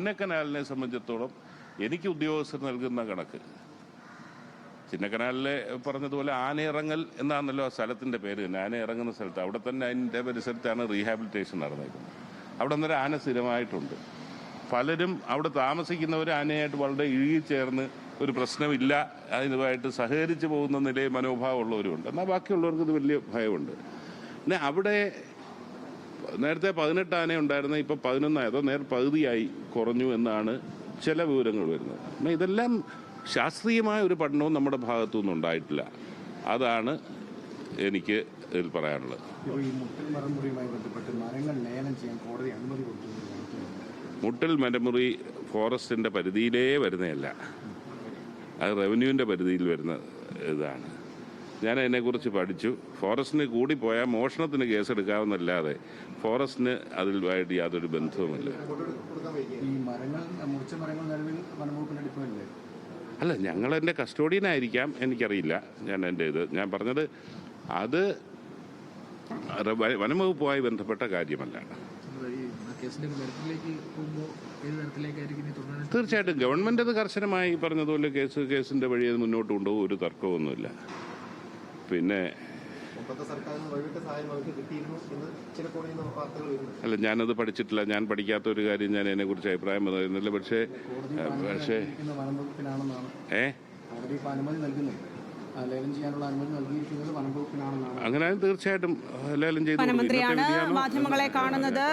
ചിന്നക്കനാലിനെ സംബന്ധിച്ചിടത്തോളം എനിക്ക് ഉദ്യോഗസ്ഥർ നൽകുന്ന കണക്ക്, ചിന്നക്കനാലിലെ പറഞ്ഞതുപോലെ ആനയിറങ്ങൽ എന്നാണല്ലോ ആ സ്ഥലത്തിൻ്റെ പേര് തന്നെ. ആന ഇറങ്ങുന്ന സ്ഥലത്ത് അവിടെ തന്നെ അതിൻ്റെ പരിസരത്താണ് റീഹാബിലിറ്റേഷൻ നടന്നേക്കുന്നത്. അവിടെ അന്നേരം ആന സ്ഥിരമായിട്ടുണ്ട്. പലരും അവിടെ താമസിക്കുന്നവർ ആനയായിട്ട് വളരെ ഇഴുകിച്ചേർന്ന് ഒരു പ്രശ്നമില്ല, ഇതുമായിട്ട് സഹകരിച്ച് പോകുന്ന നിലയിൽ മനോഭാവമുള്ളവരുമുണ്ട്. എന്നാൽ ബാക്കിയുള്ളവർക്ക് ഇത് വലിയ ഭയമുണ്ട്. പിന്നെ അവിടെ നേരത്തെ 18 ആന ഉണ്ടായിരുന്ന ഇപ്പോൾ 11 ആയതോ പകുതിയായി കുറഞ്ഞു എന്നാണ് ചില വിവരങ്ങൾ വരുന്നത്. എന്നാൽ ഇതെല്ലാം ശാസ്ത്രീയമായ ഒരു പഠനവും നമ്മുടെ ഭാഗത്തു നിന്നും ഉണ്ടായിട്ടില്ല. അതാണ് എനിക്ക് ഇതിൽ പറയാനുള്ളത്. മുട്ടൽ മരമുറി ഫോറസ്റ്റിൻ്റെ പരിധിയിലേ വരുന്നതല്ല, അത് റവന്യൂവിൻ്റെ പരിധിയിൽ വരുന്ന ഇതാണ്. ഞാൻ അതിനെക്കുറിച്ച് പഠിച്ചു. ഫോറസ്റ്റിന് കൂടി പോയാൽ മോഷണത്തിന് കേസെടുക്കാവുന്നല്ലാതെ ഫോറസ്റ്റിന് അതിലുമായിട്ട് യാതൊരു ബന്ധവുമില്ല. അല്ല, ഞങ്ങൾ എൻ്റെ കസ്റ്റോഡിയനായിരിക്കാം, എനിക്കറിയില്ല. ഞാൻ പറഞ്ഞത് അത് വനംവകുപ്പുമായി ബന്ധപ്പെട്ട കാര്യമല്ല. തീർച്ചയായിട്ടും ഗവൺമെൻറ് അത് കർശനമായി പറഞ്ഞതുപോലെ കേസിൻ്റെ വഴി അത് മുന്നോട്ട് കൊണ്ടുപോകും, ഒരു തർക്കമൊന്നുമില്ല. പിന്നെ അല്ല, ഞാനത് പഠിച്ചിട്ടില്ല. ഞാൻ പഠിക്കാത്ത ഒരു കാര്യം ഞാൻ അതിനെക്കുറിച്ച് അഭിപ്രായം പറയുന്നില്ല. പക്ഷേ അങ്ങനെ തീർച്ചയായിട്ടും ലേലം ചെയ്തു. മാധ്യമങ്ങളെ കാണുന്നത്